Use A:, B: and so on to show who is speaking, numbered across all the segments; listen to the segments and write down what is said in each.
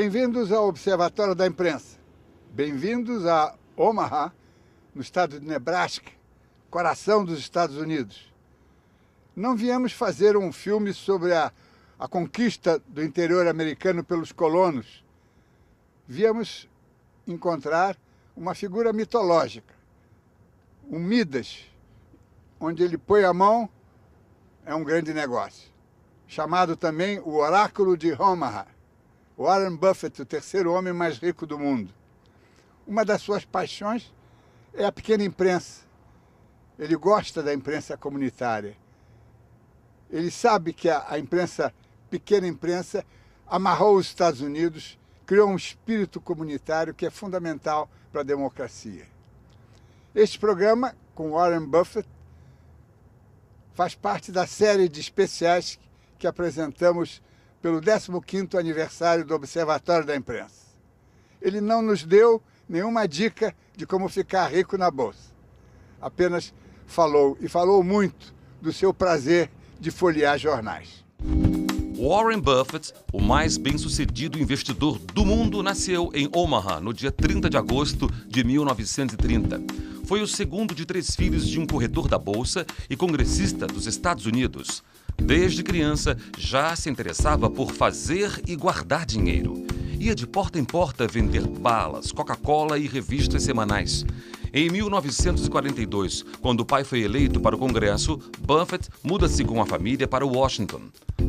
A: Bem-vindos ao Observatório da Imprensa. Bem-vindos a Omaha, no estado de Nebraska, coração dos Estados Unidos. Não viemos fazer um filme sobre a conquista do interior americano pelos colonos. Viemos encontrar uma figura mitológica, um Midas, onde ele põe a mão, é um grande negócio. Chamado também o Oráculo de Omaha. Warren Buffett, o terceiro homem mais rico do mundo. Uma das suas paixões é a pequena imprensa. Ele gosta da imprensa comunitária. Ele sabe que a imprensa, pequena imprensa, amarrou os Estados Unidos, criou um espírito comunitário que é fundamental para a democracia. Este programa, com Warren Buffett, faz parte da série de especiais que apresentamos pelo 15º aniversário do Observatório da Imprensa. Ele não nos deu nenhuma dica de como ficar rico na Bolsa. Apenas falou, e falou muito, do seu prazer de folhear jornais.
B: Warren Buffett, o mais bem-sucedido investidor do mundo, nasceu em Omaha no dia 30 de agosto de 1930. Foi o segundo de 3 filhos de um corretor da Bolsa e congressista dos Estados Unidos. Desde criança, já se interessava por fazer e guardar dinheiro. Ia de porta em porta vender balas, Coca-Cola e revistas semanais. Em 1942, quando o pai foi eleito para o Congresso, Buffett muda-se com a família para Washington.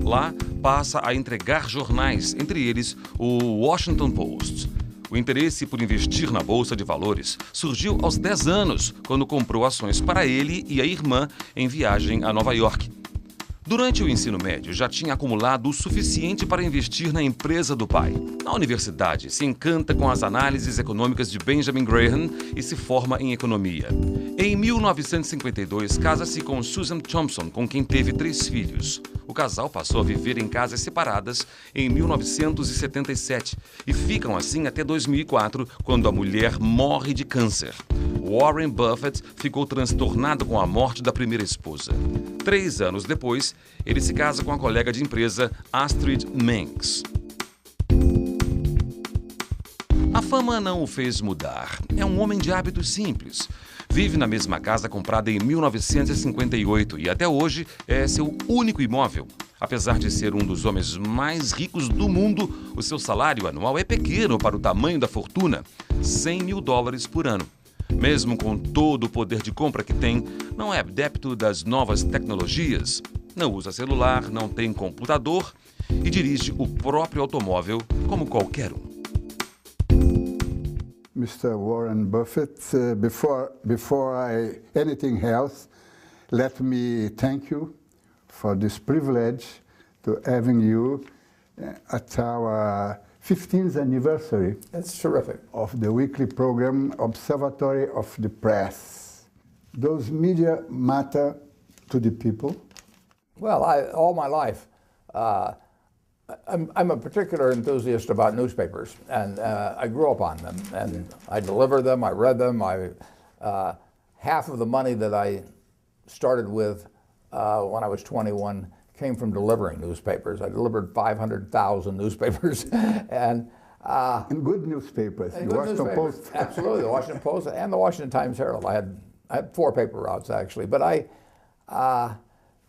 B: Lá, passa a entregar jornais, entre eles o Washington Post. O interesse por investir na Bolsa de Valores surgiu aos 10 anos, quando comprou ações para ele e a irmã em viagem a Nova York. Durante o ensino médio, já tinha acumulado o suficiente para investir na empresa do pai. Na universidade, se encanta com as análises econômicas de Benjamin Graham e se forma em economia. Em 1952, casa-se com Susan Thompson, com quem teve 3 filhos. O casal passou a viver em casas separadas em 1977 e ficam assim até 2004, quando a mulher morre de câncer. Warren Buffett ficou transtornado com a morte da primeira esposa. 3 anos depois, ele se casa com a colega de empresa Astrid Menks. A fama não o fez mudar. É um homem de hábitos simples. Vive na mesma casa comprada em 1958 e até hoje é seu único imóvel. Apesar de ser um dos homens mais ricos do mundo, o seu salário anual é pequeno para o tamanho da fortuna, $100 mil por ano. Mesmo com todo o poder de compra que tem, não é adepto das novas tecnologias, não usa celular, não tem computador e dirige o próprio automóvel como qualquer um.
A: Mr. Warren Buffett, before anything else, let me thank you for this privilege to having you at our 15th anniversary.
C: That's terrific.
A: Of the weekly program Observatory of the Press. Those media matter to the people?
C: Well, all my life, I'm a particular enthusiast about newspapers, and I grew up on them, and I deliver them, I read them. Half of the money that I started with when I was 21 came from delivering newspapers. I delivered 500,000 newspapers, and
A: good newspapers, the Washington Post.
C: Absolutely, the Washington Post and the Washington Times-Herald. I had 4 paper routes actually, but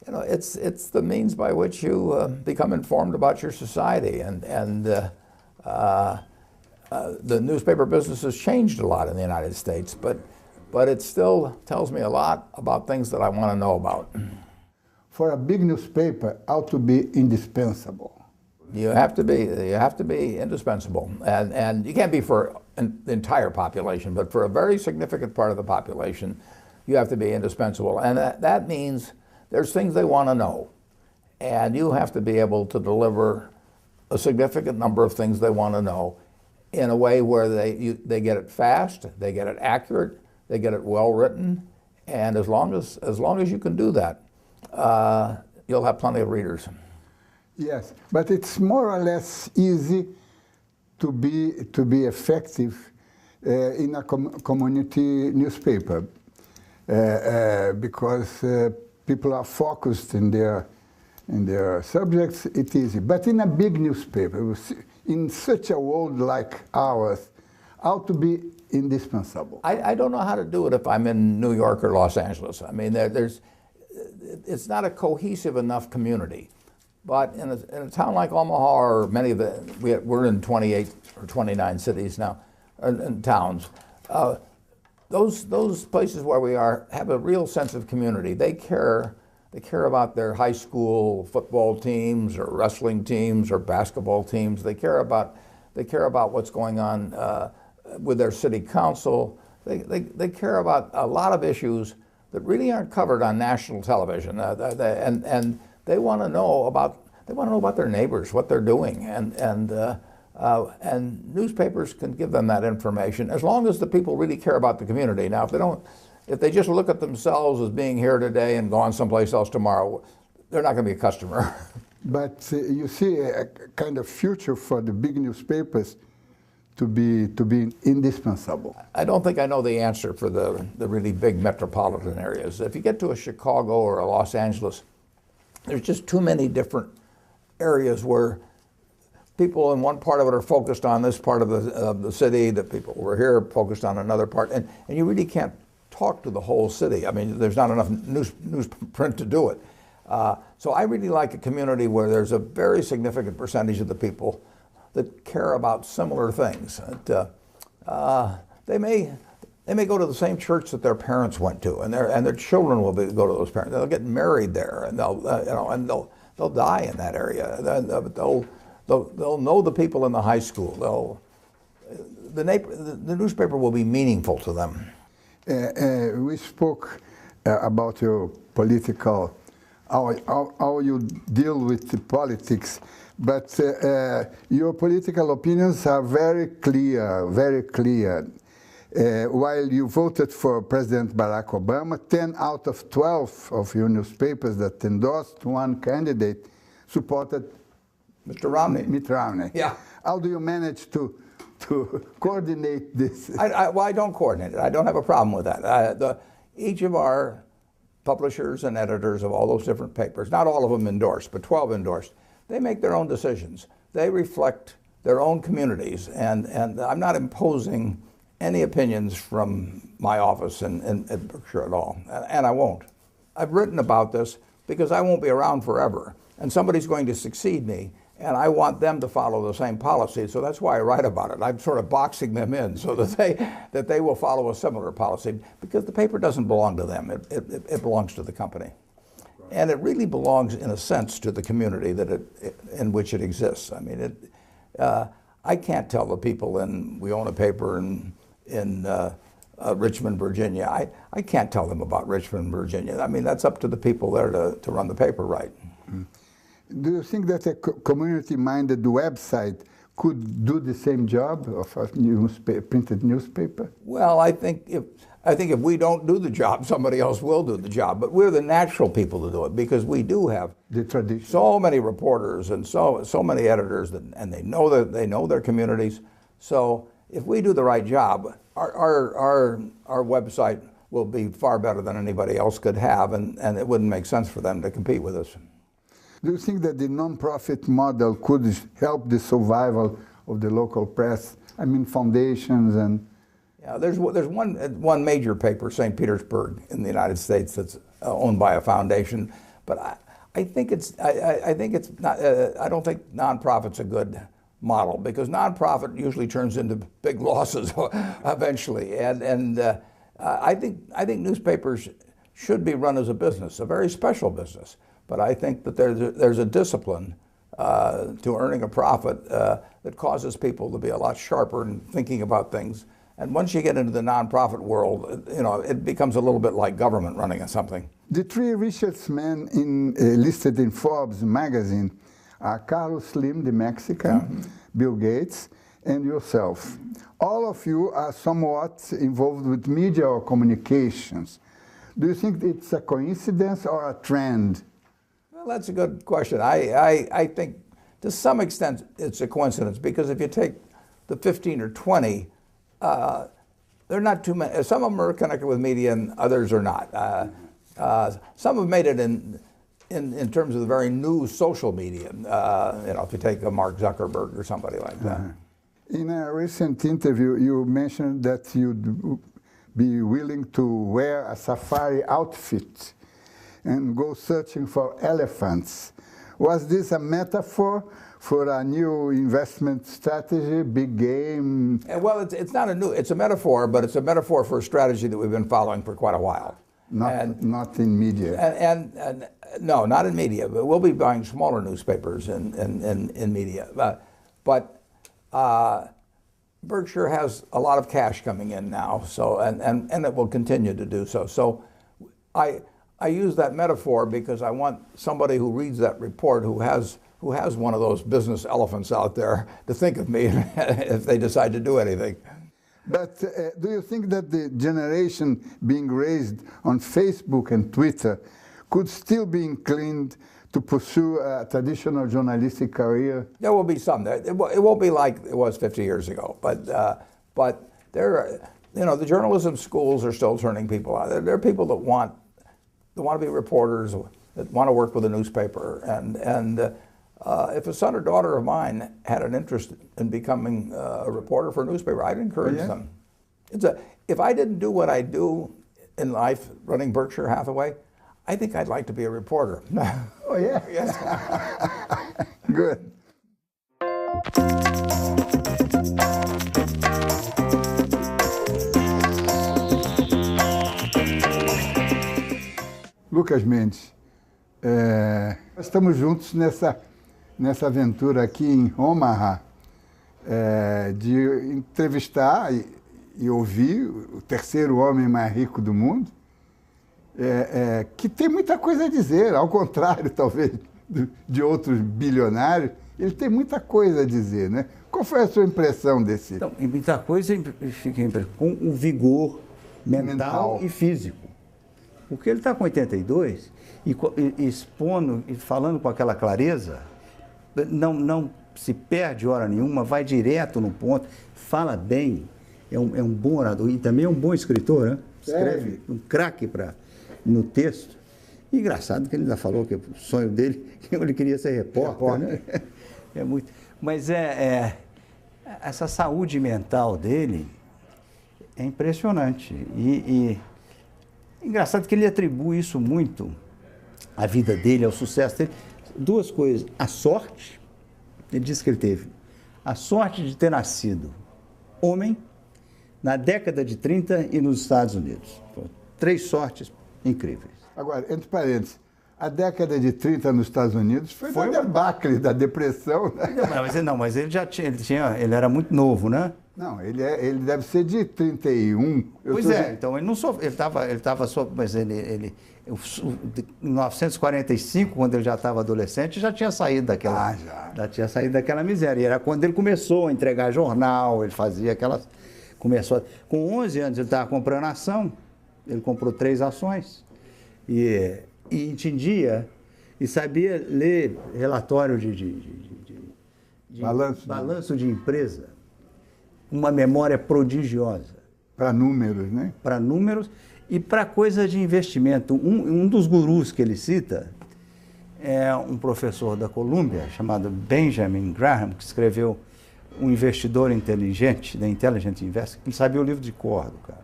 C: you know, it's the means by which you become informed about your society, and the newspaper business has changed a lot in the United States, but it still tells me a lot about things that I want to know about.
A: For a big newspaper, ought to be indispensable.
C: You have to be indispensable, and you can't be for the entire population, but for a very significant part of the population, you have to be indispensable, and that means there's things they want to know, and you have to be able to deliver a significant number of things they want to know in a way where they get it fast, they get it accurate, they get it well written, and as long as you can do that, you'll have plenty of readers.
A: Yes, but it's more or less easy to be effective in a community newspaper because people are focused in their subjects. It's easy, but in a big newspaper, in such a world like ours, ought to be indispensable?
C: I don't know how to do it if I'm in New York or Los Angeles. I mean, it's not a cohesive enough community. But in a town like Omaha, or many of we're in 28 or 29 cities now, and towns. Those places where we are have a real sense of community. They care about their high school football teams or wrestling teams or basketball teams. They care about what's going on with their city council. They care about a lot of issues that really aren't covered on national television, and they want to know about their neighbors, what they're doing, and newspapers can give them that information as long as the people really care about the community. Now, if they just look at themselves as being here today and gone someplace else tomorrow, they're not going to be a customer.
A: But you see a kind of future for the big newspapers to be indispensable.
C: I don't think I know the answer for the really big metropolitan areas. If you get to a Chicago or a Los Angeles, there's just too many different areas where people in one part of it are focused on this part of the city, the people over here are focused on another part, and you really can't talk to the whole city. I mean, there's not enough newsprint to do it. So I really like a community where there's a very significant percentage of the people that care about similar things. They may go to the same church that their parents went to, and their children will go to those parents. They'll get married there, and they'll die in that area. They'll know the people in the high school. The newspaper will be meaningful to them.
A: We spoke about your political, how you deal with the politics, but your political opinions are very clear, very clear. While you voted for President Barack Obama, 10 out of 12 of your newspapers that endorsed one candidate supported
C: Mr. Romney.
A: Mitt Romney.
C: Yeah.
A: How do you manage to coordinate this?
C: I don't coordinate it. I don't have a problem with that. Each of our publishers and editors of all those different papers, not all of them endorsed, but 12 endorsed, they make their own decisions. They reflect their own communities, and I'm not imposing any opinions from my office in Berkshire at all, and I won't. I've written about this because I won't be around forever, and somebody's going to succeed me, and I want them to follow the same policy, so that's why I write about it. I'm sort of boxing them in so that they will follow a similar policy, because the paper doesn't belong to them. It belongs to the company. And it really belongs, in a sense, to the community in which it exists. I mean, I can't tell the people we own a paper in Richmond, Virginia. I can't tell them about Richmond, Virginia. I mean, that's up to the people there to run the paper right. Mm-hmm.
A: Do you think that a community-minded website could do the same job of a printed newspaper?
C: Well, I think if we don't do the job, somebody else will do the job. But we're the natural people to do it, because we do have
A: the tradition.
C: So many reporters and so many editors, and they know their communities. So if we do the right job, our website will be far better than anybody else could have, and it wouldn't make sense for them to compete with us.
A: Do you think that the non-profit model could help the survival of the local press? I mean, foundations and...
C: Yeah, there's one major paper, St. Petersburg, in the United States, that's owned by a foundation, but I think it's not. I don't think nonprofit's a good model, because nonprofit usually turns into big losses eventually, and I think newspapers should be run as a business, a very special business. But I think that there's a discipline to earning a profit that causes people to be a lot sharper in thinking about things. And once you get into the nonprofit world, it becomes a little bit like government running something.
A: The three richest men listed in Forbes magazine are Carlos Slim, the Mexican, Bill Gates, and yourself. All of you are somewhat involved with media or communications. Do you think it's a coincidence or a trend?
C: Well, that's a good question. I think to some extent it's a coincidence, because if you take the 15 or 20, they're not too many. Some of them are connected with media and others are not. Some have made it in terms of the very new social media, you know, if you take a Mark Zuckerberg or somebody like that.
A: In a recent interview, you mentioned that you'd be willing to wear a safari outfit and go searching for elephants. Was this a metaphor for a new investment strategy, big game?
C: Well, it's not a new, it's a metaphor, but it's a metaphor for a strategy that we've been following for quite a while.
A: Not in media.
C: And no, not in media. But we'll be buying smaller newspapers in media. But Berkshire has a lot of cash coming in now, so and it will continue to do so. So I use that metaphor because I want somebody who reads that report who has one of those business elephants out there to think of me if they decide to do anything.
A: But do you think that the generation being raised on Facebook and Twitter could still be inclined to pursue a traditional journalistic career?
C: There will be some. It won't be like it was 50 years ago, but there are, you know, the journalism schools are still turning people out. There are people that want to be reporters, that want to work with a newspaper, and if a son or daughter of mine had an interest in becoming a reporter for a newspaper, I'd encourage them. If I didn't do what I do in life, running Berkshire Hathaway, I think I'd like to be a reporter.
A: Oh, yeah?
C: Yes.
A: Good. Lucas Mendes, estamos juntos nessa aventura aqui em Omaha, de entrevistar e ouvir o terceiro homem mais rico do mundo, que tem muita coisa a dizer, ao contrário, talvez, de outros bilionários, ele tem muita coisa a dizer, né? Qual foi a sua impressão desse?
D: Então, muita coisa, fiquei com o vigor mental e físico. Porque ele está com 82 e expondo e falando com aquela clareza, não se perde hora nenhuma, vai direto no ponto, fala bem, é um bom orador e também é um bom escritor, né? Escreve um craque no texto. E engraçado que ele ainda falou que o sonho dele, ele queria ser repórter, né? É muito. Mas essa saúde mental dele é impressionante. E engraçado que ele atribui isso muito à vida dele, ao sucesso dele. Duas coisas. A sorte, ele disse que ele teve a sorte de ter nascido homem na década de 30 e nos Estados Unidos. Três sortes incríveis.
A: Agora, entre parênteses, a década de 30 nos Estados Unidos foi uma debacle da depressão, né?
D: Mas ele já ele era muito novo, né?
A: Não, ele deve ser de 31.
D: Então ele não sofreu, ele estava mas ele em 1945, quando ele já estava adolescente, já tinha saído daquela, já tinha saído daquela miséria. E era quando ele começou a entregar jornal, ele fazia aquelas, com 11 anos ele estava comprando ação, ele comprou 3 ações e entendia e sabia ler relatório de balanço de empresa. Uma memória prodigiosa.
A: Para números, né?
D: Para números e para coisa de investimento. Um dos gurus que ele cita é um professor da Colômbia, chamado Benjamin Graham, que escreveu Um Investidor Inteligente, da Intelligent Investor, que ele sabia o livro de cor do cara.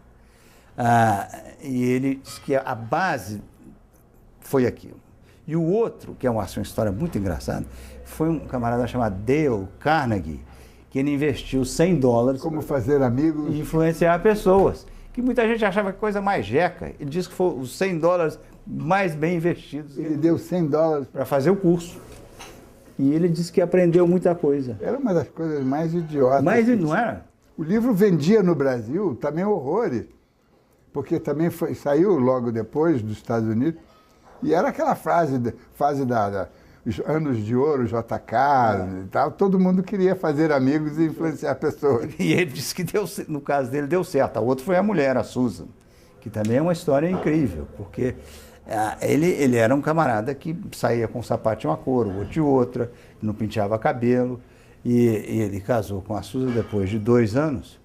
D: E ele diz que a base foi aquilo. E o outro, que é uma história muito engraçada, foi um camarada chamado Dale Carnegie, que ele investiu $100...
A: Como fazer amigos.
D: E influenciar pessoas. Que muita gente achava que coisa mais jeca. Ele disse que foi os $100 mais bem investidos.
A: Ele deu $100
D: para fazer o curso. E ele disse que aprendeu muita coisa.
A: Era uma das coisas mais idiotas.
D: Mas não era?
A: O livro vendia no Brasil também horrores. Porque também saiu logo depois dos Estados Unidos. E era aquela fase os anos de ouro, JK e tal, todo mundo queria fazer amigos e influenciar pessoas.
D: E ele disse que no caso dele deu certo. A outra foi a mulher, a Susan, que também é uma história incrível, porque ele era um camarada que saía com um sapato de uma cor, o outro de outra, não penteava cabelo, e ele casou com a Susan depois de 2 anos,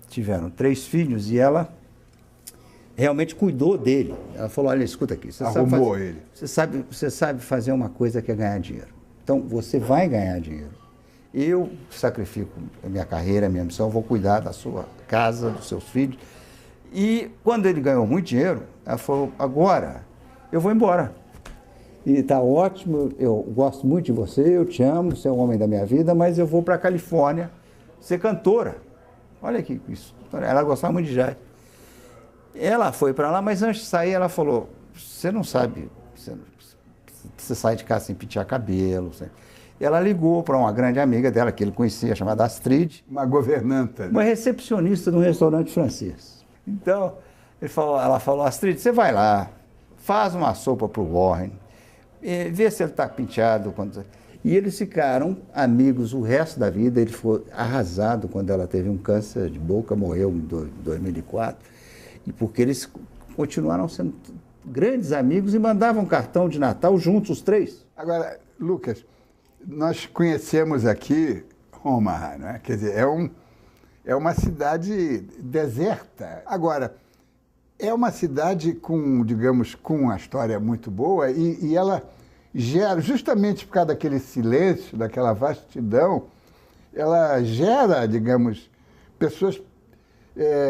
D: tiveram 3 filhos, e ela realmente cuidou dele. Ela falou, olha, escuta aqui,
A: Arrumou ele.
D: Você sabe fazer uma coisa que é ganhar dinheiro. Então, você vai ganhar dinheiro. Eu sacrifico a minha carreira, a minha missão, vou cuidar da sua casa, dos seus filhos. E quando ele ganhou muito dinheiro, ela falou, agora eu vou embora. E está ótimo, eu gosto muito de você, eu te amo, você é o homem da minha vida, mas eu vou para a Califórnia ser cantora. Olha que isso. Ela gostava muito de jazz. Ela foi para lá, mas antes de sair ela falou, você não sabe, você sai de casa sem pentear cabelo. Ela ligou para uma grande amiga dela, que ele conhecia, chamada Astrid.
A: Uma governanta.
D: Uma recepcionista de um restaurante francês. Então, ela falou, Astrid, você vai lá, faz uma sopa para o Warren, vê se ele está penteado. E eles ficaram amigos o resto da vida. Ele foi arrasado quando ela teve um câncer de boca, morreu em 2004. E porque eles continuaram sendo grandes amigos e mandavam cartão de Natal juntos, os três.
A: Agora, Lucas, nós conhecemos aqui Omaha, não é? Quer dizer, é uma cidade deserta. Agora, é uma cidade com, digamos, com uma história muito boa e ela gera, justamente por causa daquele silêncio, daquela vastidão, ela gera, digamos, pessoas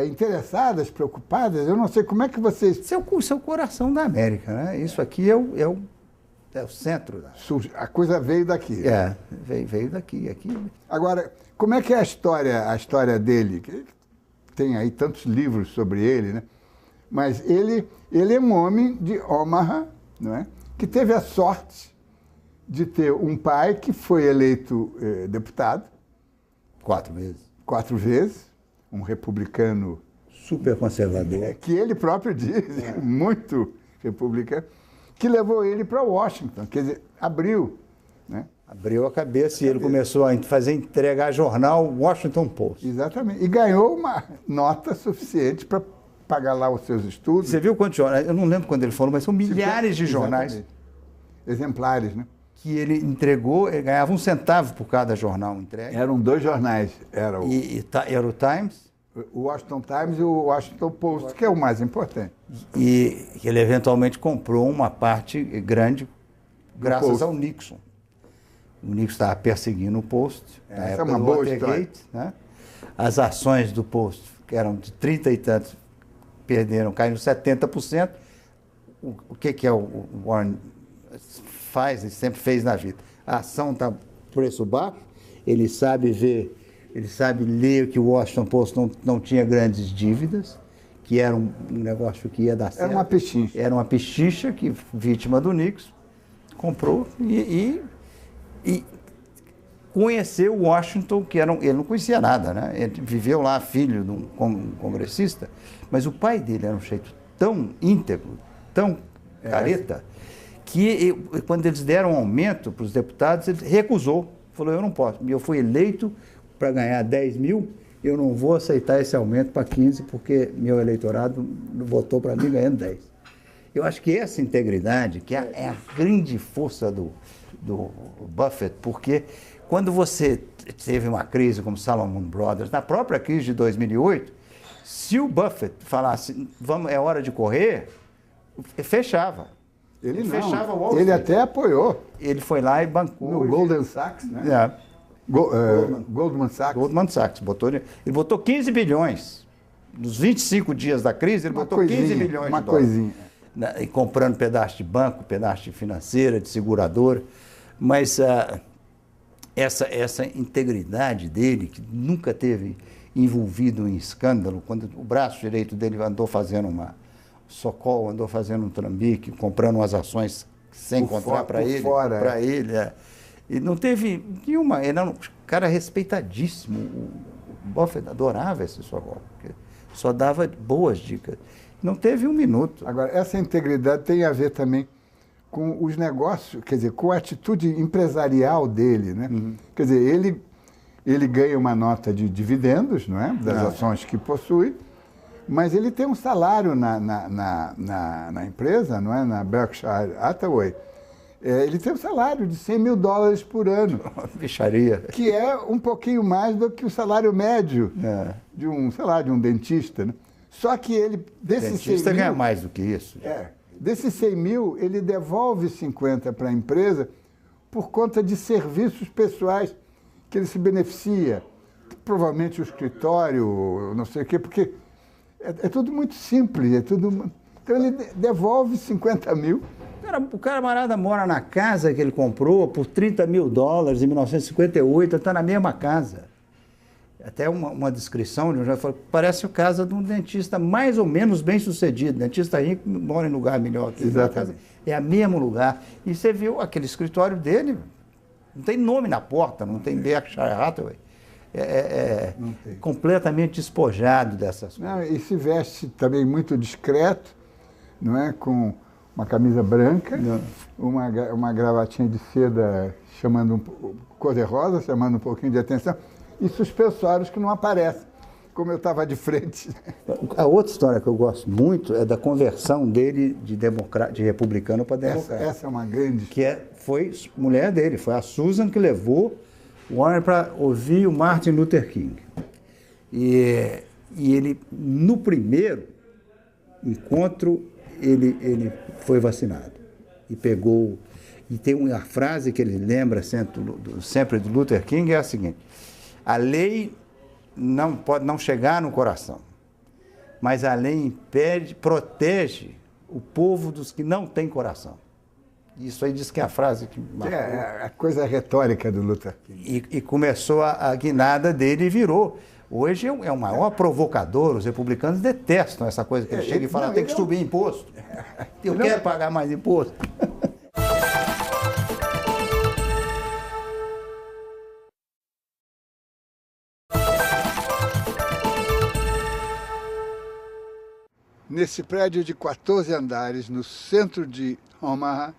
A: interessadas, preocupadas. Eu não sei como é que vocês...
D: Isso é o coração da América, né? Isso aqui é o centro.
A: A coisa veio daqui.
D: Veio daqui. Aqui.
A: Agora, como é que é a história dele? Tem aí tantos livros sobre ele, né? Mas ele é um homem de Omaha, não é? Que teve a sorte de ter um pai que foi eleito deputado.
D: 4 vezes.
A: 4 vezes. Um republicano...
D: Super conservador.
A: Que ele próprio diz, muito republicano, que levou ele para Washington. Quer dizer, abriu, né?
D: Abriu a cabeça e ele começou a entregar jornal Washington Post.
A: Exatamente. E ganhou uma nota suficiente para pagar lá os seus estudos.
D: Você viu quantos jornais? Eu não lembro quando ele falou, mas são milhares de jornais.
A: Exatamente. Exemplares, né?
D: Que ele entregou, ele ganhava 1 centavo por cada jornal entregue.
A: Eram 2 jornais. Era
D: o Times.
A: O Washington Times e o Washington Post, que é o mais importante.
D: E ele eventualmente comprou uma parte grande graças ao Nixon. O Nixon estava perseguindo o Post.
A: Essa é uma boa história.
D: Né? As ações do Post, que eram de 30 e tantos, caíram 70%. O que o Warren faz e sempre fez na vida? A ação está preço baixo, ele sabe ler que o Washington Post não tinha grandes dívidas, que era um negócio que ia dar certo.
A: Era uma pechincha.
D: Era uma pechincha que, vítima do Nixon, comprou e conheceu Washington, que ele não conhecia nada, né? Ele viveu lá, filho de um congressista, mas o pai dele era um jeito tão íntegro, tão careta, que quando eles deram um aumento para os deputados, ele recusou. Falou, eu não posso. Eu fui eleito para ganhar 10 mil, eu não vou aceitar esse aumento para 15, porque meu eleitorado votou para mim ganhando 10. Eu acho que essa integridade, que é a grande força do Buffett, porque quando você teve uma crise como Salomon Brothers, na própria crise de 2008, se o Buffett falasse, é hora de correr, fechava.
A: Ele não.
D: Fechava o Wall
A: Ele
D: Street.
A: até apoiou.
D: Ele foi lá e bancou.
A: No Goldman Sachs, né? Goldman Sachs.
D: Goldman Sachs. Ele botou 15 bilhões. Nos 25 dias da crise, ele botou 15 bilhões de dólares.
A: Uma coisinha.
D: E comprando pedaço de banco, pedaço de financeira, de seguradora. Mas essa integridade dele, que nunca teve envolvido em escândalo, quando o braço direito dele andou fazendo uma Sokol, andou fazendo um trambique, comprando umas ações sem encontrar para ele. E não teve nenhuma. Ele era um cara respeitadíssimo. O Buffett adorava esse Sokol, porque só dava boas dicas. Não teve um minuto.
A: Agora, essa integridade tem a ver também com os negócios, quer dizer, com a atitude empresarial dele, né? Uhum. Quer dizer, ele ganha uma nota de dividendos, não é? Das ações que possui, mas ele tem um salário na empresa, não é? Na Berkshire Hathaway. Ele tem um salário de $100 mil por ano.
D: Bicharia.
A: Que é um pouquinho mais do que o salário médio de um dentista, né? Só que ele, desses 100
D: dentista ganha
A: mil,
D: mais do que isso.
A: desses 100 mil, ele devolve 50 para a empresa por conta de serviços pessoais que ele se beneficia. Provavelmente o escritório, não sei o quê, porque é tudo muito simples, é tudo... Então ele devolve 50 mil.
D: O camarada mora na casa que ele comprou por $30 mil em 1958, está na mesma casa. Até uma descrição de um já falou, parece a casa de um dentista mais ou menos bem sucedido. Dentista rico mora em lugar melhor que a casa. É o mesmo lugar. E você viu aquele escritório dele, não tem nome na porta, não tem Berkshire Hathaway. Completamente despojado dessas coisas.
A: Não, e se veste também muito discreto, não é? Com uma camisa branca, uma gravatinha de seda cor-de-rosa, chamando um pouquinho de atenção, e suspensórios que não aparecem, como eu estava de frente.
D: A outra história que eu gosto muito é da conversão dele de republicano para democrata.
A: Essa é uma grande...
D: Foi mulher dele, foi a Susan que levou o Warren para ouvir o Martin Luther King. E ele, no primeiro encontro, ele foi vacinado. E pegou... E tem uma frase que ele lembra sempre do Luther King, é a seguinte: a lei não pode não chegar no coração, mas a lei protege o povo dos que não têm coração. Isso aí diz que é a frase que marcou.
A: A coisa retórica do Luther King.
D: E começou a guinada dele e virou. Hoje é o maior provocador, os republicanos detestam essa coisa que ele chega e fala, tem que subir imposto. Eu quero pagar mais imposto.
A: Nesse prédio de 14 andares, no centro de Omaha,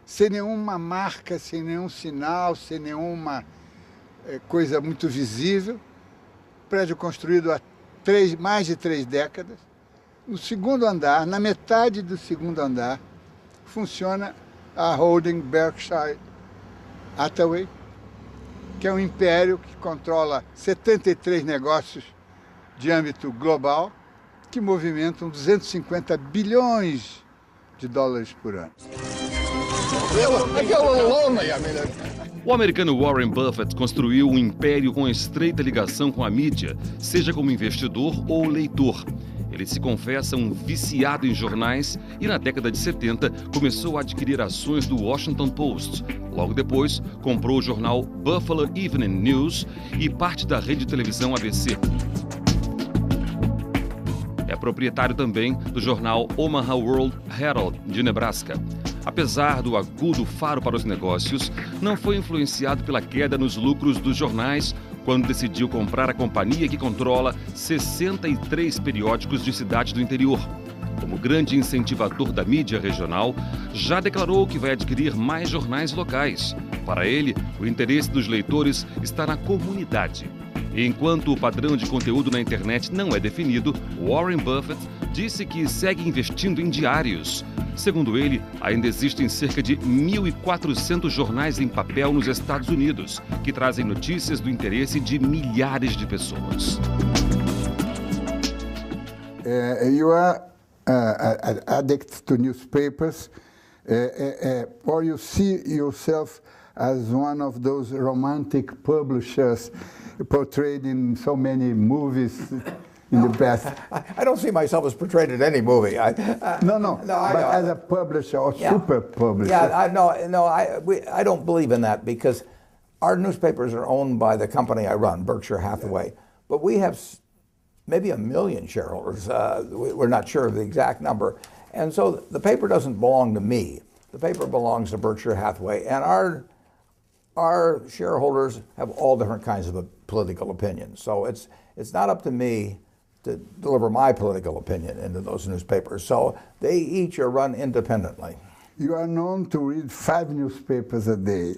A: sem nenhuma marca, sem nenhum sinal, sem nenhuma coisa muito visível, prédio construído há mais de 3 décadas. No segundo andar, na metade do segundo andar, funciona a holding Berkshire Hathaway, que é um império que controla 73 negócios de âmbito global, que movimentam 250 bilhões de dólares por ano.
B: O americano Warren Buffett construiu um império com estreita ligação com a mídia, seja como investidor ou leitor. Ele se confessa um viciado em jornais e, na década de 70, começou a adquirir ações do Washington Post. Logo depois, comprou o jornal Buffalo Evening News e parte da rede de televisão ABC. É proprietário também do jornal Omaha World Herald, de Nebraska. Apesar do agudo faro para os negócios, não foi influenciado pela queda nos lucros dos jornais quando decidiu comprar a companhia que controla 63 periódicos de cidades do interior. Como grande incentivador da mídia regional, já declarou que vai adquirir mais jornais locais. Para ele, o interesse dos leitores está na comunidade. E enquanto o padrão de conteúdo na internet não é definido, Warren Buffett disse que segue investindo em diários. Segundo ele, ainda existem cerca de 1.400 jornais em papel nos Estados Unidos, que trazem notícias do interesse de milhares de pessoas.
A: You are addicted to newspapers, or you see yourself as one of those romantic publishers portrayed in so many movies in the past.
C: I don't see myself as portrayed in any movie.
A: No, but as a publisher or super publisher.
C: I don't believe in that because our newspapers are owned by the company I run, Berkshire Hathaway. But we have maybe 1 million shareholders. We're not sure of the exact number. And so the paper doesn't belong to me. The paper belongs to Berkshire Hathaway. And our shareholders have all different kinds of political opinions. So it's not up to me to deliver my political opinion into those newspapers. So they each are run independently.
A: You are known to read 5 newspapers a day.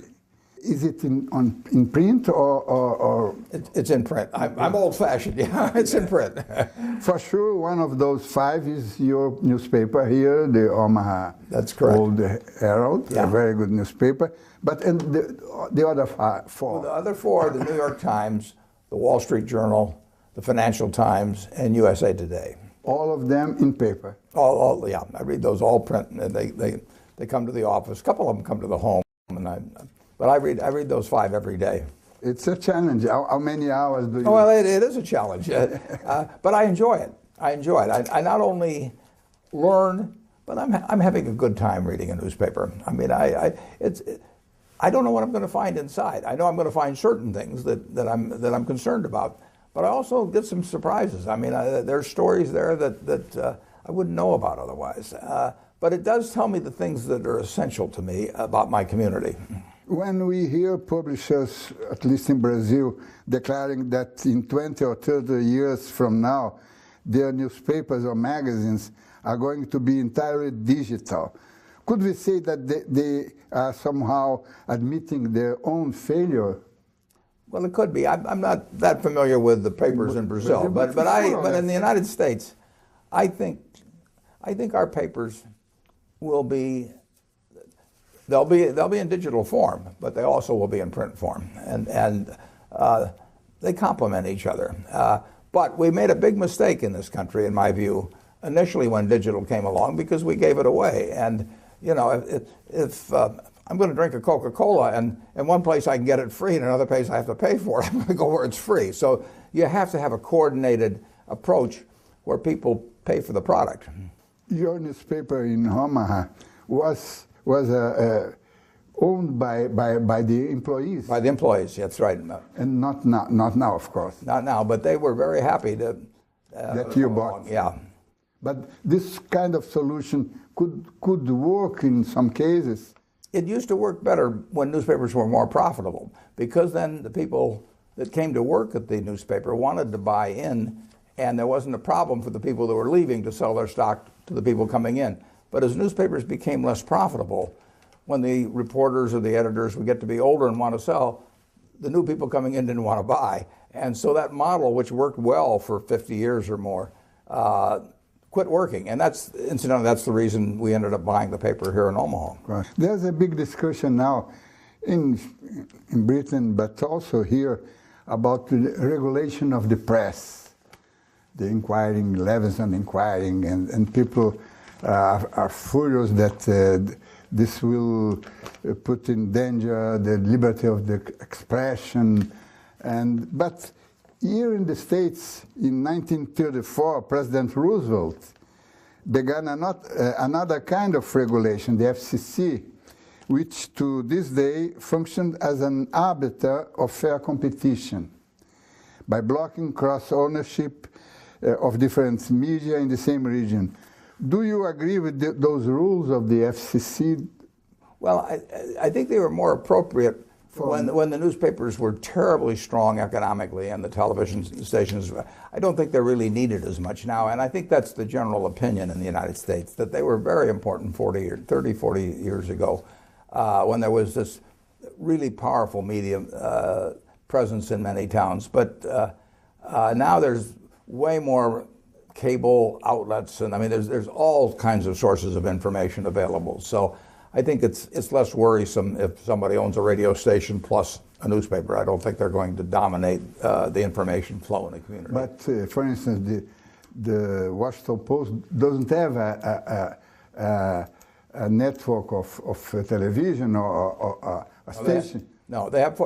A: Is it in print or?
C: It's in print. I'm old-fashioned. Yeah, it's in print.
A: For sure, one of those 5 is your newspaper here, the Omaha.
C: That's correct.
A: Old Herald, a very good newspaper. But the other 4.
C: Well, the other 4 are the New York Times, the Wall Street Journal, the Financial Times, and USA Today.
A: All of them in paper.
C: Yeah, I read those all print. And they come to the office. A couple of them come to the home, but I read those 5 every day.
A: It's a challenge. How many hours do you?
C: Well, it is a challenge, but I enjoy it. I not only learn, but I'm having a good time reading a newspaper. I mean, I don't know what I'm going to find inside. I know I'm going to find certain things that I'm concerned about, but I also get some surprises. I mean, there's stories there that I wouldn't know about otherwise. But it does tell me the things that are essential to me about my community.
A: When we hear publishers, at least in Brazil, declaring that in 20 or 30 years from now, their newspapers or magazines are going to be entirely digital, could we say that they are somehow admitting their own failure?
C: Well, it could be. I'm not that familiar with the papers in Brazil, but in the United States, I think our papers will be. They'll be in digital form, but they also will be in print form, and they complement each other. But we made a big mistake in this country, in my view, initially when digital came along, because we gave it away. And you know, if I'm going to drink a Coca-Cola, and in one place I can get it free, and another place I have to pay for it, I'm going to go where it's free. So you have to have a coordinated approach where people pay for the product.
A: Your newspaper in Omaha was owned by the employees.
C: By the employees, that's right.
A: And not now, of course.
C: Not now, but they were very happy to.
A: That you bought.
C: Yeah.
A: But this kind of solution could work in some cases.
C: It used to work better when newspapers were more profitable, because then the people that came to work at the newspaper wanted to buy in, and there wasn't a problem for the people that were leaving to sell their stock to the people coming in. But as newspapers became less profitable, when the reporters or the editors would get to be older and want to sell, the new people coming in didn't want to buy. And so that model, which worked well for 50 years or more, quit working. And incidentally, that's the reason we ended up buying the paper here in Omaha.
A: Right. There's a big discussion now in Britain, but also here, about the regulation of the press, the inquiring, Levinson inquiring, and people are furious that this will put in danger the liberty of the expression. But here in the States, in 1934, President Roosevelt began another kind of regulation, the FCC, which to this day functioned as an arbiter of fair competition by blocking cross-ownership of different media in the same region. Do you agree with those rules of the FCC?
C: Well, I think they were more appropriate when the newspapers were terribly strong economically and the television stations. I don't think they're really needed as much now, and I think that's the general opinion in the United States, that they were very important 30, 40 years ago, when there was this really powerful media presence in many towns. But now there's way more cable outlets, and I mean there's all kinds of sources of information available. So I think it's less worrisome if somebody owns a radio station plus a newspaper. I don't think they're going to dominate the information flow in the community.
A: But for instance, the Washington Post doesn't have a network of television or a station.
C: No, they have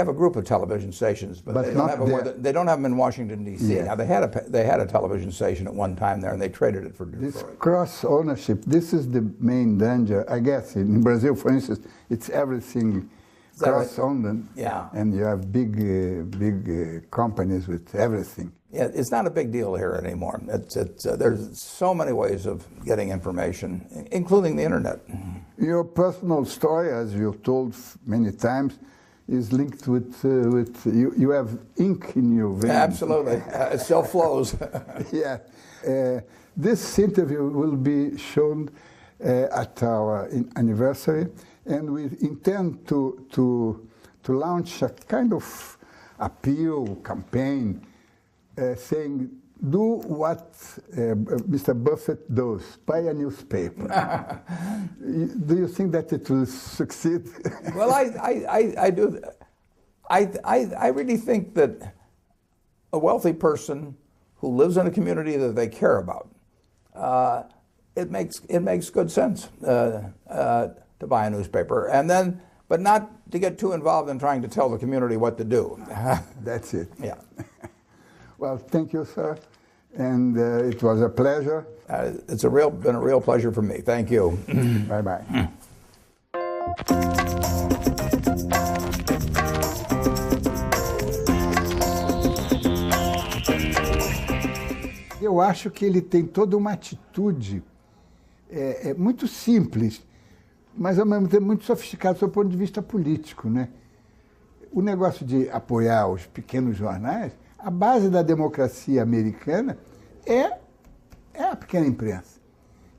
C: a group of television stations, but they don't have them in Washington D.C. Yes. Now they had a television station at one time there, and they traded it for
A: this cross ownership. This is the main danger, I guess. In Brazil, for instance, it's everything cross owned.
C: Yeah,
A: and you have big companies with everything.
C: Yeah, it's not a big deal here anymore. There's so many ways of getting information, including the internet.
A: Your personal story, as you've told many times, is linked with you have ink in your veins.
C: Absolutely, it still flows.
A: Yeah, this interview will be shown at our anniversary, and we intend to launch a kind of appeal campaign. Saying, do what Mr. Buffett does, buy a newspaper. Do you think that it will succeed?
C: Well, I do. I really think that a wealthy person who lives in a community that they care about, it makes good sense to buy a newspaper, and then, but not to get too involved in trying to tell the community what to do.
A: That's it.
C: Yeah.
A: Well, thank you, sir, and it was a pleasure.
C: It's been a real pleasure for me. Thank you.
A: Bye-bye. Eu acho que ele tem toda uma atitude muito simples, mas ao mesmo tempo muito sofisticada do ponto de vista político, né? O negócio de apoiar os pequenos jornais, a base da democracia americana é a pequena imprensa,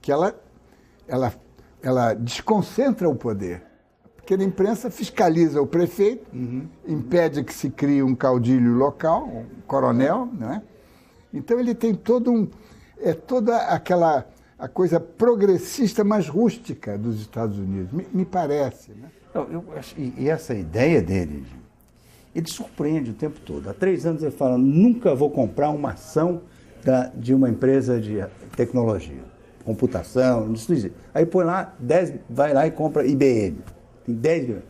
A: que ela desconcentra o poder. A pequena imprensa fiscaliza o prefeito, impede que se crie um caudilho local, um coronel, não é? Então ele tem toda a coisa progressista, mas rústica dos Estados Unidos, me parece. Né?
D: E essa ideia dele, ele surpreende o tempo todo. Há 3 anos ele fala, nunca vou comprar uma ação de uma empresa de tecnologia, computação, isso. Aí põe lá, vai lá e compra IBM. Tem 10 mil.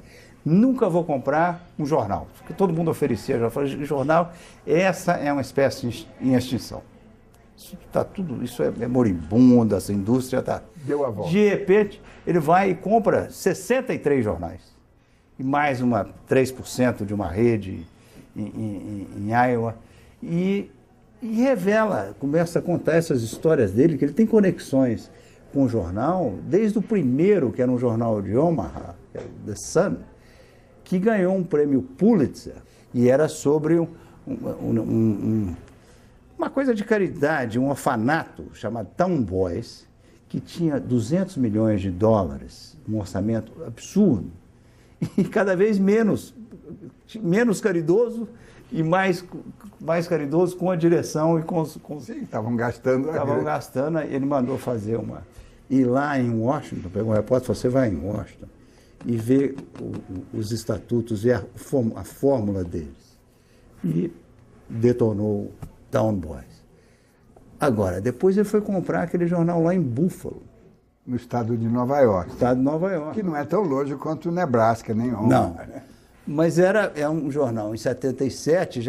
D: Nunca vou comprar um jornal, porque todo mundo oferecia jornal. Essa é uma espécie em extinção. Isso é moribundo, essa indústria está...
A: Deu a volta.
D: De repente, ele vai e compra 63 jornais. E mais 3% de uma rede em Iowa. E revela, começa a contar essas histórias dele, que ele tem conexões com o jornal, desde o primeiro, que era um jornal de Omaha, que era The Sun, que ganhou um prêmio Pulitzer, e era sobre uma coisa de caridade, um orfanato chamado Town Boys, que tinha $200 milhões, um orçamento absurdo, e cada vez menos caridoso e mais caridoso com a direção e com os...
A: Sim, estavam gastando.
D: Ele mandou fazer ir lá em Washington, pegou um repórter, você vai em Washington, e ver os estatutos e a fórmula deles. E detonou Town Boys. Agora, depois ele foi comprar aquele jornal lá em Buffalo.
A: No estado de Nova York.
D: Estado de Nova York.
A: Que não é tão longe quanto o Nebraska, nem Omaha.
D: Não.
A: Né?
D: Mas é um jornal. Em 77,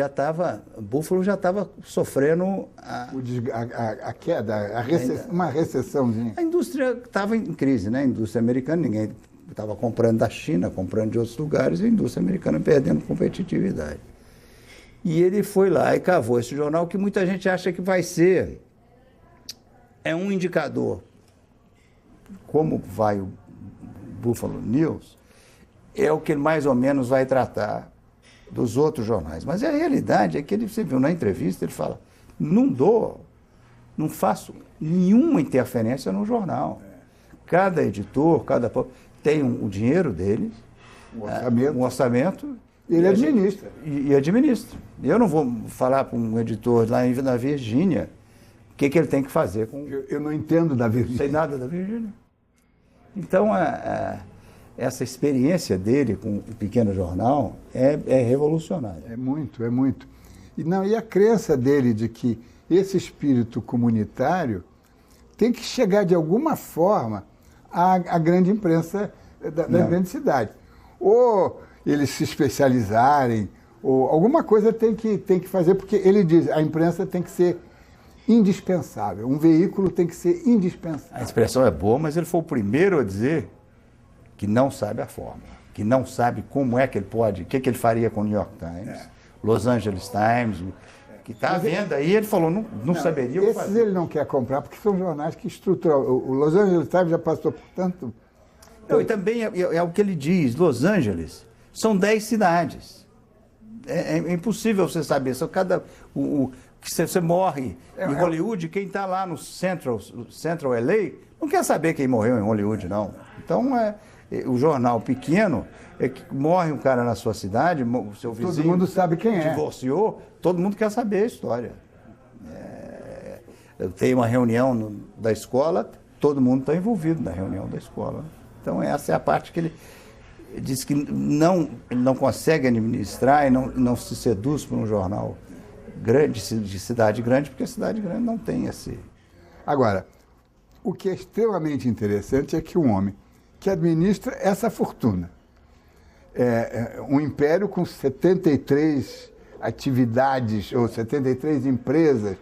D: Buffalo já estava sofrendo
A: a queda, uma recessãozinha.
D: A indústria estava em crise, né? A indústria americana, ninguém estava comprando da China, comprando de outros lugares, e a indústria americana perdendo competitividade. E ele foi lá e cavou esse jornal, que muita gente acha que vai ser um indicador. Como vai o Buffalo News, é o que ele mais ou menos vai tratar dos outros jornais. Mas a realidade é que você viu na entrevista, ele fala, não faço nenhuma interferência no jornal. Cada editor, tem o dinheiro deles, um orçamento.
A: Ele administra.
D: E administra. Eu não vou falar para um editor lá na Virgínia o que ele tem que fazer com...
A: Eu não entendo da Virgínia.
D: Não sei nada da Virgínia. Então, essa experiência dele com o pequeno jornal é revolucionária.
A: É muito, é muito. E a crença dele de que esse espírito comunitário tem que chegar de alguma forma à grande imprensa das grandes cidades. Ou eles se especializarem, ou alguma coisa tem que fazer, porque ele diz, a imprensa tem que ser indispensável, um veículo tem que ser indispensável.
D: A expressão é boa, mas ele foi o primeiro a dizer que não sabe a fórmula, que não sabe como é que ele pode, o que ele faria com o New York Times, Los Angeles Times, que está à venda, e ele falou, não saberia o que fazer.
A: Esses ele não quer comprar, porque são jornais que estruturam. O Los Angeles Times já passou por tanto...
D: E também é o que ele diz, Los Angeles são 10 cidades. É impossível você saber. Só você morre em Hollywood, quem está lá no Central LA não quer saber quem morreu em Hollywood, não. Então, o jornal pequeno é que morre um cara na sua cidade, o seu vizinho...
A: Todo mundo sabe quem é.
D: Divorciou, todo mundo quer saber a história. Eu tenho uma reunião da escola, todo mundo está envolvido na reunião da escola. Então, essa é a parte que ele diz que ele não consegue administrar e não se seduz por um jornal grande, de cidade grande, porque a cidade grande não tem esse...
A: Agora, o que é extremamente interessante é que um homem que administra essa fortuna, um império com 73 atividades ou 73 empresas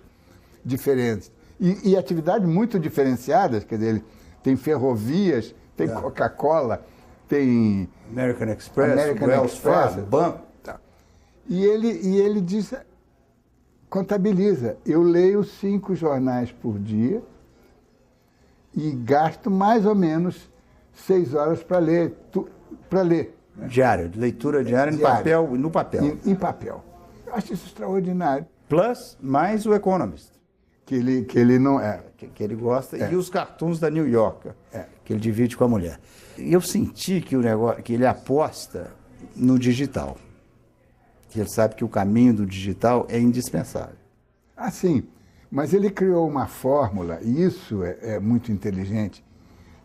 A: diferentes e atividades muito diferenciadas, quer dizer, ele tem ferrovias, tem Coca-Cola, tem
D: American Express, Wells Fargo, banco.
A: Tá. E ele diz, contabiliza, eu leio 5 jornais por dia e gasto mais ou menos 6 horas para ler.
D: Diário, de leitura diária em papel, no papel.
A: Em papel. Eu acho isso extraordinário.
D: Plus, mais o Economist.
A: Que ele não é.
D: Que ele gosta, e os cartoons da New Yorker, que ele divide com a mulher. E eu senti que ele aposta no digital. Que ele sabe que o caminho do digital é indispensável.
A: Ah, sim. Mas ele criou uma fórmula, e isso é muito inteligente,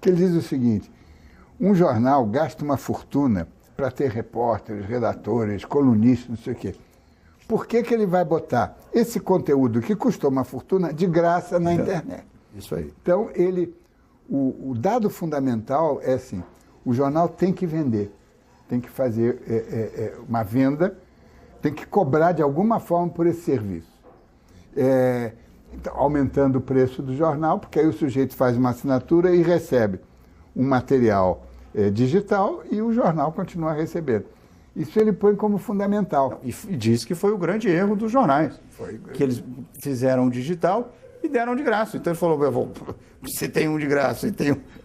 A: que ele diz o seguinte: um jornal gasta uma fortuna para ter repórteres, redatores, colunistas, não sei o quê. Por que ele vai botar esse conteúdo que custou uma fortuna de graça na internet?
D: Isso aí.
A: Então, o dado fundamental é assim, o jornal tem que vender, tem que fazer uma venda, tem que cobrar de alguma forma por esse serviço. Então, aumentando o preço do jornal, porque aí o sujeito faz uma assinatura e recebe um material digital e o jornal continua recebendo. Isso ele põe como fundamental.
D: E diz que foi o grande erro dos jornais. Que eles fizeram digital e deram de graça. Então ele falou, se tem um de graça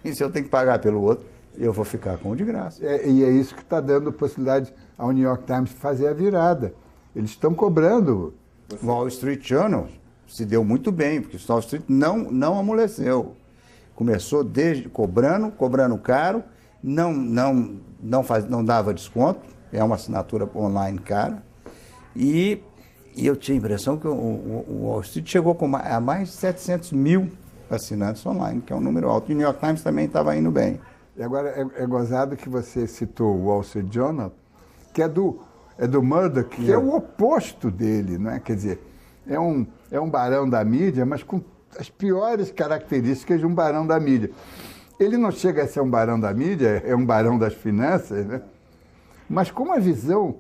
D: e se eu tenho que pagar pelo outro, eu vou ficar com o de graça.
A: E é isso que está dando possibilidade ao New York Times fazer a virada. Eles estão cobrando.
D: O Wall Street Journal se deu muito bem, porque o Wall Street não amoleceu. Começou cobrando caro, não dava desconto. É uma assinatura online cara. E eu tinha a impressão que o Wall Street chegou a mais de 700 mil assinantes online, que é um número alto. E o New York Times também estava indo bem.
A: E agora é gozado que você citou o Wall Street Journal, que é do Murdoch, que é o oposto dele, não é? Quer dizer, é um barão da mídia, mas com as piores características de um barão da mídia. Ele não chega a ser um barão da mídia, é um barão das finanças, né? Mas com uma visão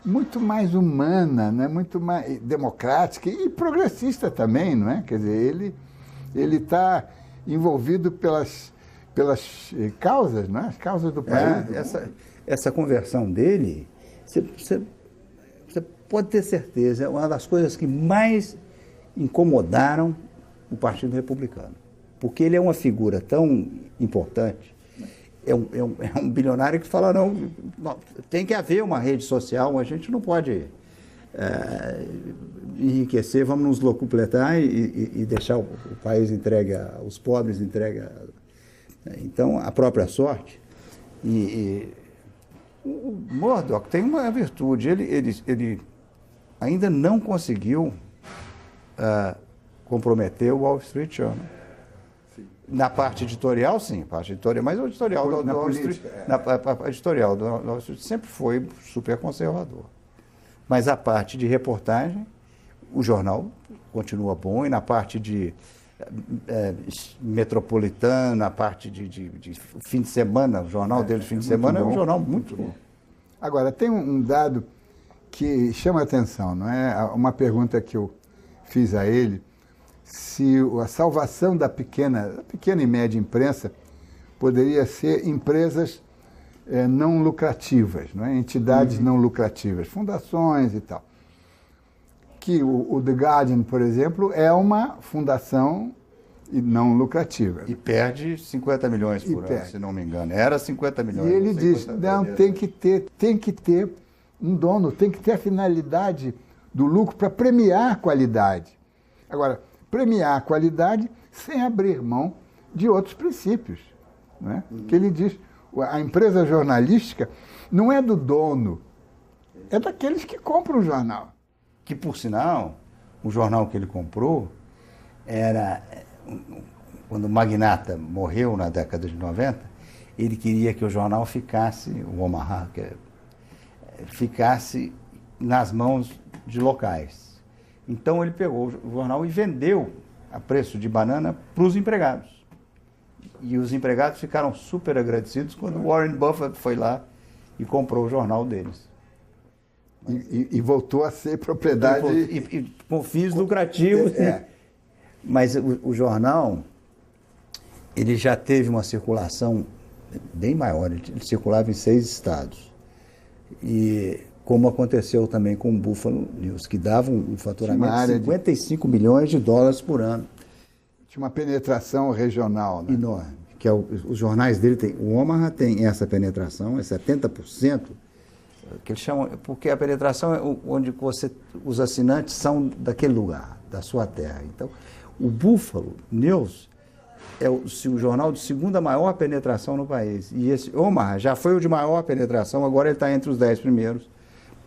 A: muito mais humana, né? Muito mais democrática e progressista também, não é? Quer dizer, ele está envolvido pelas causas, não é? As causas do país.
D: Essa conversão dele, você pode ter certeza, é uma das coisas que mais incomodaram o Partido Republicano. Porque ele é uma figura tão importante. É um bilionário que fala, não, tem que haver uma rede social, a gente não pode enriquecer, vamos nos locupletar e deixar o país entregue, os pobres entregue. Então, a própria sorte. O Murdoch tem uma virtude, ele ainda não conseguiu comprometer o Wall Street Journal. Na parte editorial, sim, mas o editorial do Wall Street, a editorial do Wall Street sempre foi super conservador. Mas a parte de reportagem, o jornal continua bom, e na parte de metropolitana, na parte de fim de semana, o jornal dele de fim de semana é um jornal muito bom.
A: Agora, tem um dado que chama a atenção, não é? Uma pergunta que eu fiz a ele, se a salvação da pequena e média imprensa poderia ser empresas não lucrativas, não é? Entidades não lucrativas, fundações e tal. Que o The Guardian, por exemplo, é uma fundação não lucrativa.
D: E perde 50 milhões por ano, se não me engano. Era 50 milhões.
A: E ele diz, não, tem que ter um dono, tem que ter a finalidade do lucro para premiar a qualidade. Agora, premiar a qualidade sem abrir mão de outros princípios. Não é? Que ele diz, a empresa jornalística não é do dono, é daqueles que compram o jornal.
D: Que, por sinal, o jornal que ele comprou era, quando o magnata morreu na década de 90, ele queria que o jornal ficasse, o Omaha, ficasse nas mãos de locais. Então ele pegou o jornal e vendeu a preço de banana para os empregados. E os empregados ficaram super agradecidos quando Warren Buffett foi lá e comprou o jornal deles.
A: E voltou a ser propriedade...
D: E com fins lucrativos. Mas o jornal, ele já teve uma circulação bem maior. Ele circulava em 6 estados. E como aconteceu também com o Buffalo News, que dava um faturamento de 55 milhões de dólares por ano.
A: Tinha uma penetração regional, né?
D: Enorme. Que os jornais dele tem. O Omaha tem essa penetração, é 70%, que eles chamam, porque a penetração é onde os assinantes são daquele lugar, da sua terra. Então, o Buffalo News é o jornal de segunda maior penetração no país. E esse Omaha já foi o de maior penetração, agora ele está entre os 10 primeiros.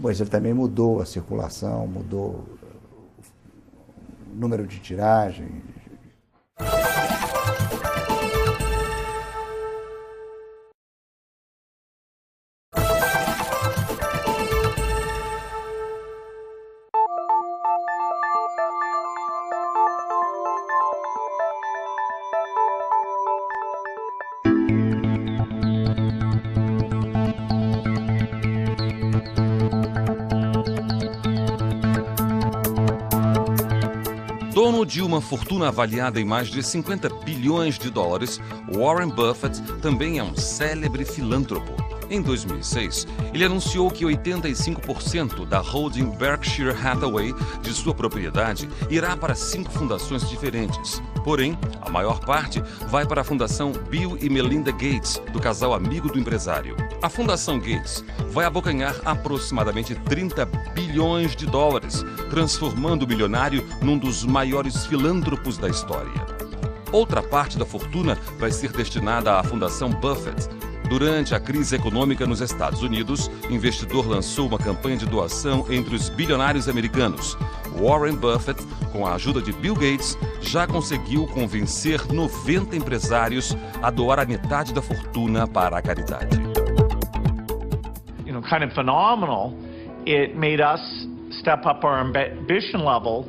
D: Mas ele também mudou a circulação, mudou o número de tiragem.
B: Dono de uma fortuna avaliada em mais de 50 bilhões de dólares, Warren Buffett também é um célebre filântropo. Em 2006, ele anunciou que 85% da holding Berkshire Hathaway de sua propriedade irá para 5 fundações diferentes. Porém, a maior parte vai para a Fundação Bill e Melinda Gates, do casal amigo do empresário. A Fundação Gates vai abocanhar aproximadamente 30 bilhões de dólares, transformando o milionário num dos maiores filântropos da história. Outra parte da fortuna vai ser destinada à Fundação Buffett. Durante a crise econômica nos Estados Unidos, o investidor lançou uma campanha de doação entre os bilionários americanos. Warren Buffett, com a ajuda de Bill Gates, já conseguiu convencer 90 empresários a doar a metade da fortuna para a caridade.
E: Kind of phenomenal. It made us step up our ambition level,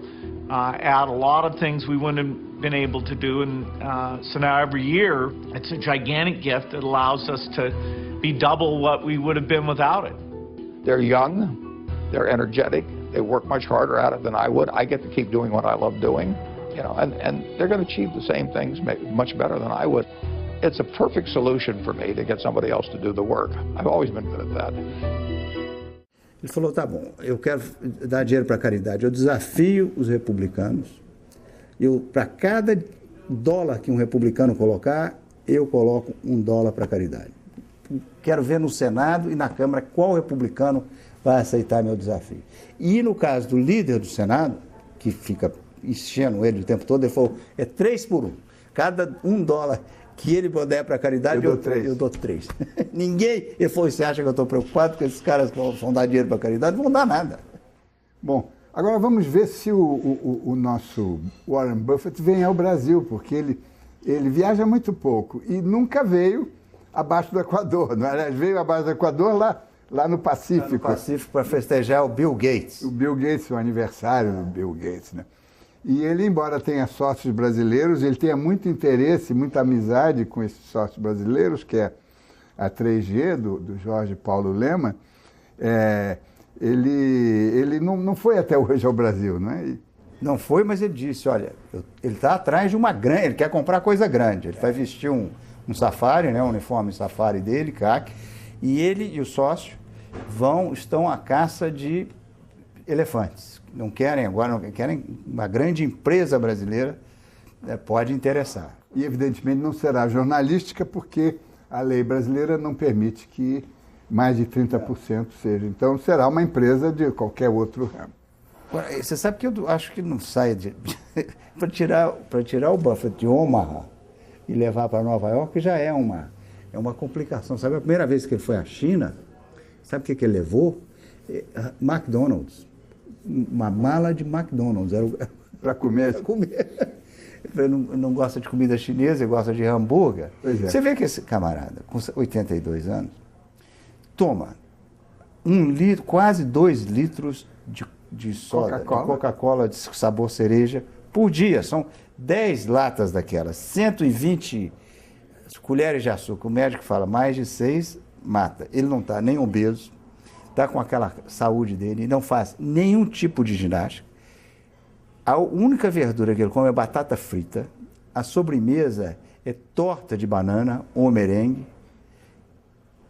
E: add a lot of things we wouldn't have been able to do, and so now every year it's a gigantic gift that allows us to be double what we would have been without it.
F: They're young, they're energetic, they work much harder at it than I would. I get to keep doing what I love doing, and they're going to achieve the same things much better than I would. It's a perfect solution for me to get somebody else to do the work. I've always been good at that.
D: Ele falou, tá bom, eu quero dar dinheiro para a caridade. Eu desafio os republicanos. Para cada dólar que um republicano colocar, eu coloco $1 para a caridade. Quero ver no Senado e na Câmara qual republicano vai aceitar meu desafio. E no caso do líder do Senado, que fica enchendo ele o tempo todo, ele falou, é 3 por 1. Cada $1 que ele puder para a caridade, eu dou 3. Ninguém, ele falou, você acha que eu estou preocupado que esses caras vão dar dinheiro para a caridade? Não vão dar nada.
A: Bom, agora vamos ver se o nosso Warren Buffett vem ao Brasil, porque ele viaja muito pouco e nunca veio abaixo do Equador, não é? Ele veio abaixo do Equador lá no Pacífico. Lá no
D: Pacífico para festejar o Bill Gates.
A: O Bill Gates, o aniversário do Bill Gates, né? E ele, embora tenha sócios brasileiros, ele tenha muito interesse, muita amizade com esses sócios brasileiros, que é a 3G, do Jorge Paulo Lema, ele não foi até hoje ao Brasil, né?
D: Não foi, mas ele disse, olha, ele está atrás de uma grande, ele quer comprar coisa grande, ele vai vestir um safari, né, um uniforme safari dele, CAC, e ele e o sócio estão à caça de elefantes. Não querem uma grande empresa brasileira, pode interessar.
A: E evidentemente não será jornalística, porque a lei brasileira não permite que mais de 30% seja. Então será uma empresa de qualquer outro ramo.
D: Você sabe que eu acho que não sai para tirar o Buffett de Omaha e levar para Nova York já é uma complicação. Sabe, a primeira vez que ele foi à China, sabe o que ele levou? McDonald's. Uma mala de McDonald's.
A: Para comer?
D: Para comer. Ele não gosta de comida chinesa, ele gosta de hambúrguer.
A: Pois é.
D: Você vê que esse camarada, com 82 anos, toma 1 litro, quase 2 litros de de soda, Coca-Cola de sabor cereja por dia. São 10 latas daquelas, 120 colheres de açúcar. O médico fala, mais de 6 mata. Ele não está nem obeso, está com aquela saúde dele, não faz nenhum tipo de ginástica. A única verdura que ele come é batata frita. A sobremesa é torta de banana ou merengue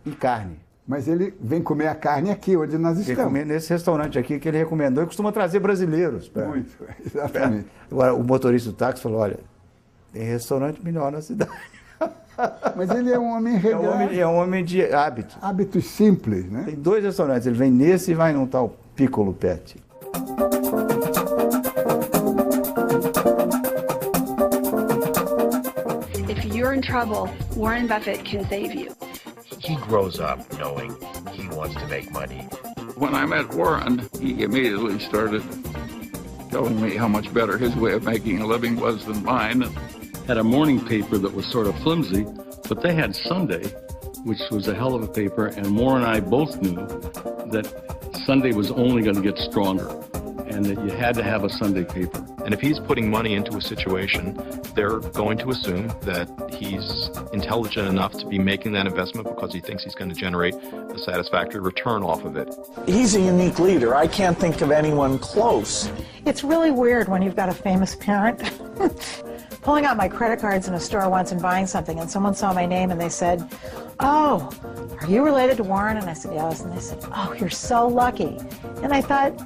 D: e carne.
A: Mas ele vem comer a carne aqui, onde nós estamos.
D: Vem comer nesse restaurante aqui que ele recomendou. Ele costuma trazer brasileiros.
A: Muito, exatamente.
D: Agora, o motorista do táxi falou, olha, tem restaurante melhor na cidade.
A: Mas ele é um homem regrado.
D: É um homem de hábito.
A: Hábitos simples, né?
D: Tem 2 restaurantes. Ele vem nesse e vai num tal Piccolo Pet.
G: If you're in trouble, Warren Buffett can save you.
H: He grows up knowing he wants to make money.
I: When I met Warren, he immediately started telling me how much better his way of making a living was than mine.
J: Had a morning paper that was sort of flimsy, but they had Sunday, which was a hell of a paper, and Warren and I both knew that Sunday was only going to get stronger, and that you had to have a Sunday paper.
H: And if he's putting money into a situation, they're going to assume that he's intelligent enough to be making that investment because he thinks he's going to generate a satisfactory return off of it.
K: He's a unique leader. I can't think of anyone close.
L: It's really weird when you've got a famous parent. Pulling out my credit cards in a store once and buying something, and someone saw my name and they said, "Oh, are you related to Warren?" And I said, "Yes." And they said, "Oh, you're so lucky." And I thought,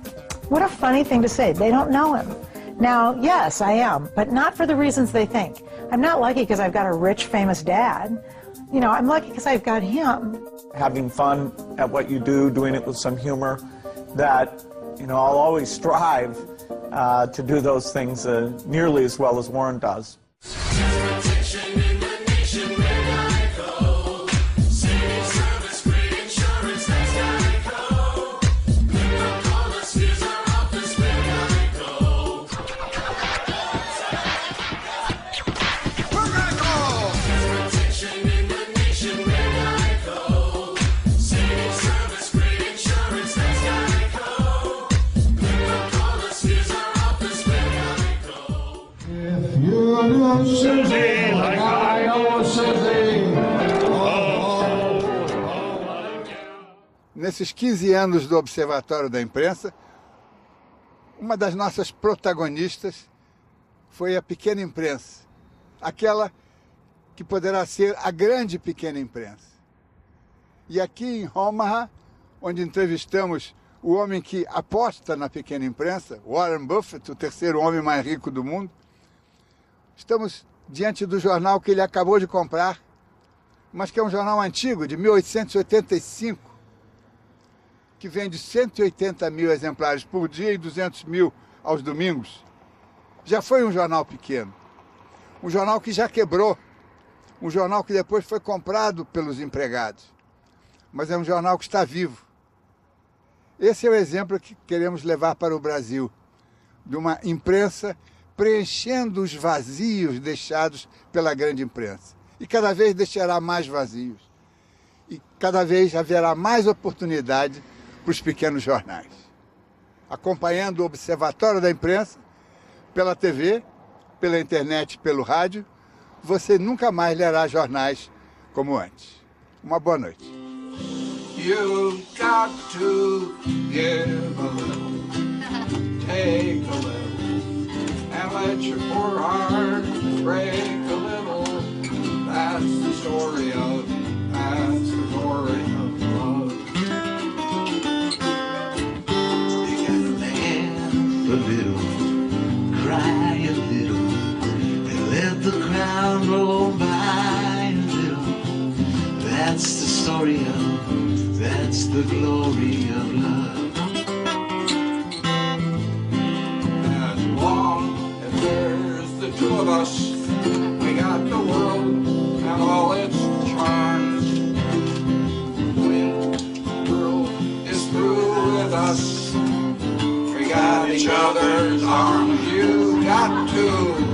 L: what a funny thing to say. They don't know him. Now, yes, I am, but not for the reasons they think. I'm not lucky because I've got a rich, famous dad. You know, I'm lucky because I've got him.
K: Having fun at what you do, doing it with some humor, that, you know, I'll always strive to do those things nearly as well as Warren does.
I: Susie, like I know Susie.
A: Nesses 15 anos do Observatório da Imprensa, uma das nossas protagonistas foi a pequena imprensa, aquela que poderá ser a grande pequena imprensa. E aqui em Omaha, onde entrevistamos o homem que aposta na pequena imprensa, Warren Buffett, o terceiro homem mais rico do mundo, estamos diante do jornal que ele acabou de comprar, mas que é um jornal antigo, de 1885, que vende 180 mil exemplares por dia e 200 mil aos domingos. Já foi um jornal pequeno, um jornal que já quebrou, um jornal que depois foi comprado pelos empregados, mas é um jornal que está vivo. Esse é o exemplo que queremos levar para o Brasil, de uma imprensa preenchendo os vazios deixados pela grande imprensa. E cada vez deixará mais vazios. E cada vez haverá mais oportunidade para os pequenos jornais. Acompanhando o Observatório da Imprensa, pela TV, pela internet, pelo rádio, você nunca mais lerá jornais como antes. Uma boa noite.
I: You've got to give a little, take a little. And let your poor heart break a little. That's the story of love.
M: You gotta laugh a little, cry a little, and let the crowd roll by a little. That's the story of, that's the glory of love.
I: Two of us, we got the world and all its charms. When the world is through with us, we got each other's arms. You got to